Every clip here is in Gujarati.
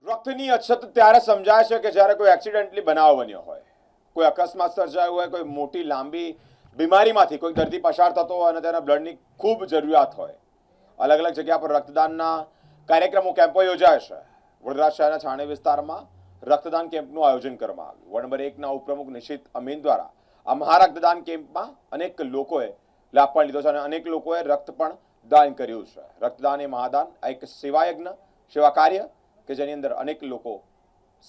રક્તની અછત ત્યારે સમજાય છે કે જ્યારે કોઈ એક્સિડન્ટલી બનાવ બન્યો હોય, કોઈ અકસ્માત સર્જાયો હોય, કોઈ મોટી લાંબી બીમારીમાંથી કોઈ દર્દી પસાર થતો હોય અને તેના બ્લડની ખૂબ જરૂરિયાત હોય. અલગ અલગ જગ્યા પર રક્તદાનના કાર્યક્રમો, કેમ્પો યોજાય છે. વડોદરા શહેરના છાણી વિસ્તારમાં રક્તદાન કેમ્પનું આયોજન કરવામાં આવ્યું. વોર્ડ નંબર 1ના ઉપપ્રમુખ નિશિત અમીન દ્વારા આ મહારક્તદાન કેમ્પમાં અનેક લોકોએ લાભ પણ લીધો છે અને અનેક લોકોએ રક્ત પણ દાન કર્યું છે. રક્તદાન એ મહાદાન એક સેવાયજ્ઞ, સેવા કાર્ય કે જેની અંદર અનેક લોકો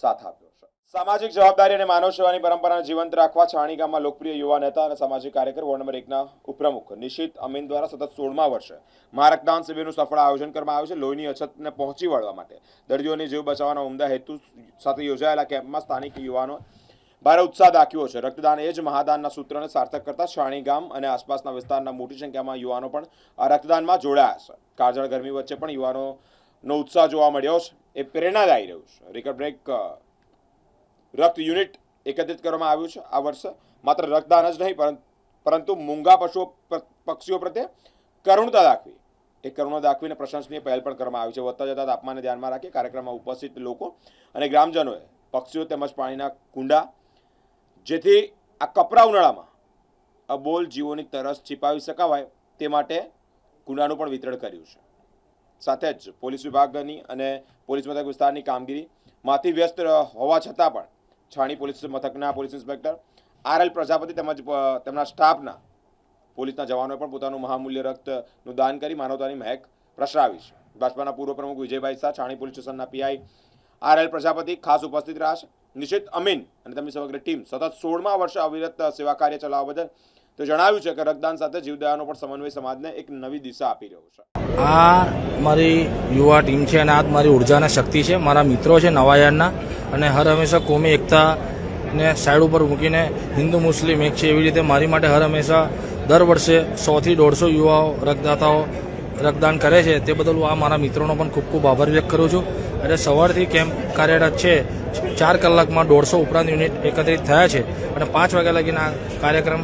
સાથ આપ્યો છે. સામાજિક જવાબદારી અને માનવ સેવાની પરંપરાને જીવંત રાખવા છાણી ગામમાં લોકપ્રિય યુવા નેતા અને સામાજિક કાર્યકર વોર્ડ નંબર 1ના ઉપપ્રમુખ નિશિત અમીન દ્વારા સતત 16મા વર્ષે મહારક્તદાન શિબિરનું સફળ આયોજન કરવામાં આવ્યું છે. લોહીની અછતને પહોંચી વળવા માટે દર્દીઓની જીવ બચાવવાના ઉમદા હેતુ સાથે યોજાયેલા કેમ્પમાં સ્થાનિક યુવાનો ભારે ઉત્સાહ દાખ્યો છે. રક્તદાન એ જ મહાદાનના સૂત્રને સાર્થક કરતા છાણી ગામ અને આસપાસના વિસ્તારના મોટી સંખ્યામાં યુવાનો પણ આ રક્તદાનમાં જોડાયા છે. કાળઝાળ ગરમી વચ્ચે પણ યુવાનોનો ઉત્સાહ જોવા મળ્યો છે. એ પ્રેરણાદાયી રહ્યું છે. રિકર બ્રેક રક્ત યુનિટ એકત્રિત કરવામાં આવ્યું છે. આ વર્ષે માત્ર રક્તદાન જ નહીં પરંતુ મૂંગા પક્ષીઓ પ્રત્યે કરુણતા દાખવી, એ કરુણા દાખવીને પ્રશંસનીય પહેલ પણ કરવામાં આવી છે. વધતા જતા તાપમાનને ધ્યાનમાં રાખી કાર્યક્રમમાં ઉપસ્થિત લોકો અને ગ્રામજનોએ પક્ષીઓ તેમજ પાણીના કુંડા, જેથી આ કપરા ઉનાળામાં અબોલ જીવોની તરસ छिपाવી શકાય તે માટે કુંડાનું પણ વિતરણ કર્યું છે. સાથે જ પોલીસ વિભાગની અને પોલીસ મથક વિસ્તારની કામગીરીમાંથી વ્યસ્ત હોવા છતાં પણ છાણી પોલીસ મથકના પોલીસ ઇન્સ્પેક્ટર RL પ્રજાપતિ તેમજ તેમના સ્ટાફના પોલીસના જવાનોએ પણ પોતાનું મહામૂલ્ય રક્તનું દાન કરી માનવતાની મહેક પ્રસરાવી છે. ભાજપાના પૂર્વ પ્રમુખ વિજયભાઈ શાહ, છાણી પોલીસ સ્ટેશનના PI RL પ્રજાપતિ ખાસ ઉપસ્થિત રહ્યા છે. નિશિત અમીન અને તેમની સમગ્ર ટીમ સતત 16મા વર્ષે અવિરત સેવા કાર્ય ચલાવવા બદલ તો જણાવ્યું છે કે રક્તદાન સાથે જીવદયાનો પણ સમન્વય સમાજને એક નવી દિશા આપી રહ્યો છે. આ મારી યુવા ટીમ છે અને આ મારી ઉર્જાના શક્તિ છે. મારા મિત્રો છે નવાયારના અને હર હંમેશા કોમી એકતાને સાઈડ ઉપર મૂકીને હિન્દુ મુસ્લિમ એક છે એવી રીતે મારી માટે હર હંમેશા દર વર્ષે 100થી 150 યુવાઓ રક્તદાતાઓ રક્તદાન કરે છે. તે બદલ હું આ મારા મિત્રોનો પણ ખૂબ ખૂબ આભાર વ્યક્ત કરું છું. અને સવારથી કેમ્પ કાર્યરત છે. 4 કલાકમાં 150 ઉપરાંત યુનિટ એકત્રિત થયા છે અને 5 વાગ્યા લગીના કાર્યક્રમ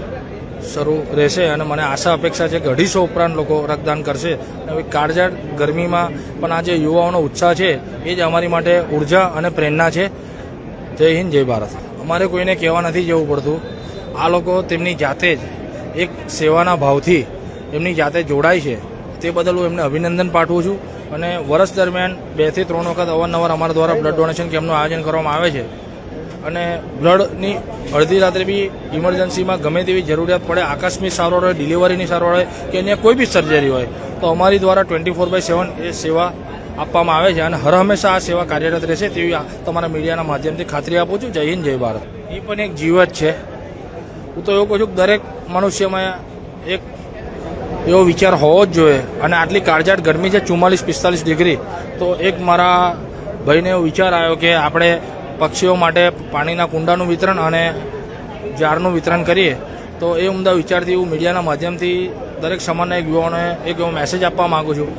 શરૂ રહેશે અને મને આશા અપેક્ષા છે કે 250 ઉપરાંત લોકો રક્તદાન કરશે. હવે કાળઝાળ ગરમીમાં પણ આ જે યુવાઓનો ઉત્સાહ છે એ જ અમારી માટે ઉર્જા અને પ્રેરણા છે. જય હિન્દ, જય ભારત. અમારે કોઈને કહેવા નથી જવું પડતું. આ લોકો તેમની જાતે જ એક સેવાના ભાવથી એમની જાતે જોડાય છે. તે બદલ હું એમને અભિનંદન પાઠવું છું. અને વર્ષ દરમિયાન 2 થી 3 વખત અવારનવાર અમારા દ્વારા બ્લડ ડોનેશન કેમ્પનું આયોજન કરવામાં આવે છે. અને બ્લડની અડધી રાત્રે બી ઇમરજન્સીમાં ગમે તેવી જરૂરિયાત પડે, આકસ્મિક સારવાર હોય, ડિલિવરીની સારવાર હોય કે અન્ય કોઈ બી સર્જરી હોય તો અમારી દ્વારા 24/7 એ સેવા આપવામાં આવે છે અને હર હંમેશા આ સેવા કાર્યરત રહેશે તેવી તમારા મીડિયાના માધ્યમથી ખાતરી આપું છું. જય હિન્દ, જય ભારત. એ પણ એક જીવ જ છે. હું તો એવું કહું છું કે દરેક મનુષ્યમાં એક એવો વિચાર હોવો જ જોઈએ. અને આટલી કાળઝાળ ગરમી છે 44-45 ડિગ્રી, તો એક મારા ભાઈને એવો વિચાર આવ્યો કે આપણે પક્ષીઓ માટે પાણીના કુંડાનું વિતરણ અને ઝાડનું વિતરણ કરીએ. તો એ ઉમદા વિચારથી હું મીડિયાના માધ્યમથી દરેક સમાજના એક યુવાનોને એક એવો મેસેજ આપવા માગું છું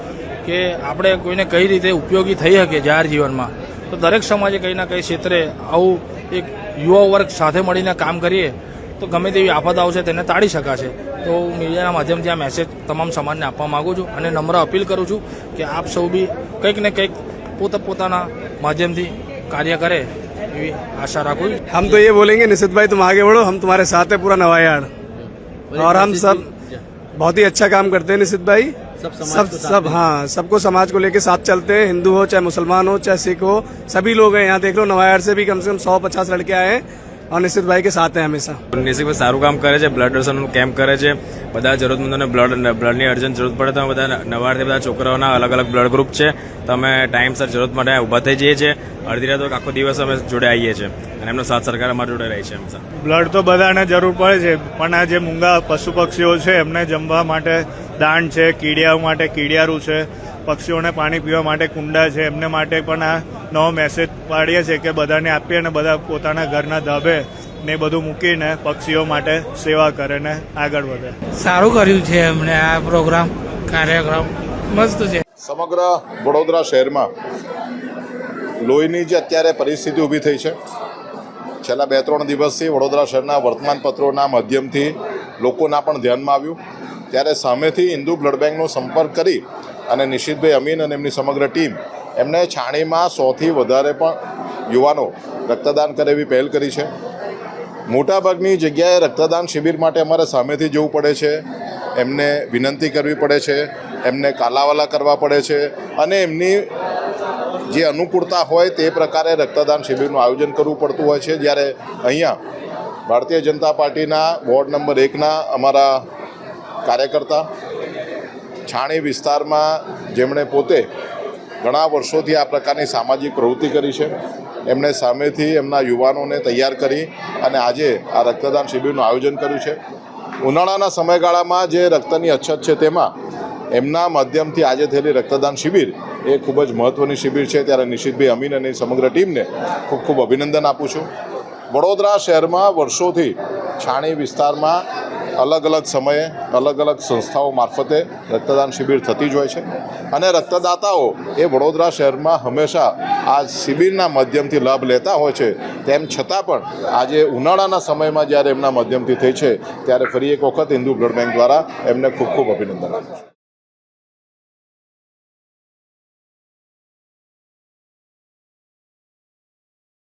કે આપણે કોઈને કઈ રીતે ઉપયોગી થઈ શકે જાહેર જીવનમાં. તો દરેક સમાજે કંઈ ના કંઈ ક્ષેત્રે આવું એક યુવા વર્ગ સાથે મળીને કામ કરીએ તો ગમે તેવી આફત આવશે તેને ટાળી શકાશે. તો હું મીડિયાના માધ્યમથી આ મેસેજ તમામ સમાજને આપવા માગું છું અને નમ્ર અપીલ કરું છું કે આપ સૌ બી કંઈક ને કંઈક પોતાના માધ્યમથી कार्य करे आशा रखू. हम तो ये बोलेंगे निशित भाई तुम आगे बढ़ो, हम तुम्हारे साथ है पूरा नवायाड़. और हम सब बहुत ही अच्छा काम करते हैं निशित भाई. सब हाँ, सबको समाज को लेके साथ चलते हैं. हिंदू हो चाहे मुसलमान हो चाहे सिख हो, सभी लोग हैं यहाँ. देख लो नवायाड़ से भी कम से कम 150 लड़के आए हैं और निशित भाई के साथ हैं हमेशा. નિશિત ભાઈ સારું કામ કરે છે. બ્લડ ડોનેશનનું કેમ્પ કરે છે. બધા જરૂરતમંદોને બ્લડની અર્જન્ટ જરૂરત પડે તો બધા નવારથી બધા છોકરાઓના અલગ અલગ બ્લડ ગ્રુપ છે તો અમે ટાઈમસર જરૂરત માટે ઊભા થઈ જઈએ છીએ. અડધી રાત આખો દિવસ અમે જોડે આવીએ છીએ અને એમનો સાથ સરકાર અમારી જોડે રહી છે. હંમેશા બ્લડ તો બધાને જરૂર પડે છે, પણ આ જે મૂંગા પશુ પક્ષીઓ છે એમને જમવા માટે દાણ છે, કીડિયાઓ માટે કીડિયારું છે, પક્ષીઓને પાણી પીવા માટે કુંડા છે, એમને માટે પણ આ નવો મેસેજ પાડીએ છીએ કે બધાને આપીએ અને બધા પોતાના ઘરના ધાબે ને બધું મૂકીને પક્ષીઓ માટે સેવા કરે ને આગળ વધે. સારું કર્યું છે એમણે આ પ્રોગ્રામ કાર્યક્રમ મસ્ત છે. સમગ્ર વડોદરા શહેરમાં લોહીની જે અત્યારે પરિસ્થિતિ ઊભી થઈ છે, છેલ્લા 2-3 દિવસથી વડોદરા શહેરના વર્તમાનપત્રોના માધ્યમથી લોકોના પણ ધ્યાનમાં આવ્યું. ત્યારે સામેથી હિન્દુ બ્લડ બેંકનો સંપર્ક કરી અને નિશિતભાઈ અમીન અને એમની સમગ્ર ટીમ એમણે છાણીમાં 100થી વધારે પણ યુવાનો રક્તદાન કરે એવી પહેલ કરી છે. મોટાભાગની જગ્યાએ રક્તદાન શિબિર માટે અમારે સામેથી જવું પડે છે, એમને વિનંતી કરવી પડે છે, એમને કાલાવાલા કરવા પડે છે અને એમની જે અનુકૂળતા હોય તે પ્રકારે રક્તદાન શિબિરનું આયોજન કરવું પડતું હોય છે. જ્યારે અહીંયા ભારતીય જનતા પાર્ટીના વોર્ડ નંબર 1ના અમારા કાર્યકર્તા છાણી વિસ્તારમાં જેમણે પોતે ઘણા વર્ષોથી આ પ્રકારની સામાજિક પ્રવૃત્તિ કરી છે, એમણે સામેથી એમના યુવાનોને તૈયાર કરી અને આજે આ રક્તદાન શિબિરનું આયોજન કર્યું છે. ઉનાળાના સમયગાળામાં જે રક્તની અછત છે તેમાં એમના માધ્યમથી આજે થયેલી રક્તદાન શિબિર એ ખૂબ જ મહત્ત્વની શિબિર છે. ત્યારે નિશિતભાઈ અમીન અને સમગ્ર ટીમને ખૂબ ખૂબ અભિનંદન આપું છું. વડોદરા શહેરમાં વર્ષોથી છાણી વિસ્તારમાં અલગ અલગ સમયે અલગ અલગ સંસ્થાઓ મારફતે રક્તદાન શિબિર થતી જ હોય છે અને રક્તદાતાઓ એ વડોદરા શહેરમાં હંમેશા આ શિબિરના માધ્યમથી લાભ લેતા હોય છે. તેમ છતાં પણ આજે ઉનાળાના સમયમાં જ્યારે એમના માધ્યમથી થઈ છે ત્યારે ફરી એક વખત હિન્દુ બ્લડ બેંક દ્વારા એમને ખૂબ ખૂબ અભિનંદન આપું છું.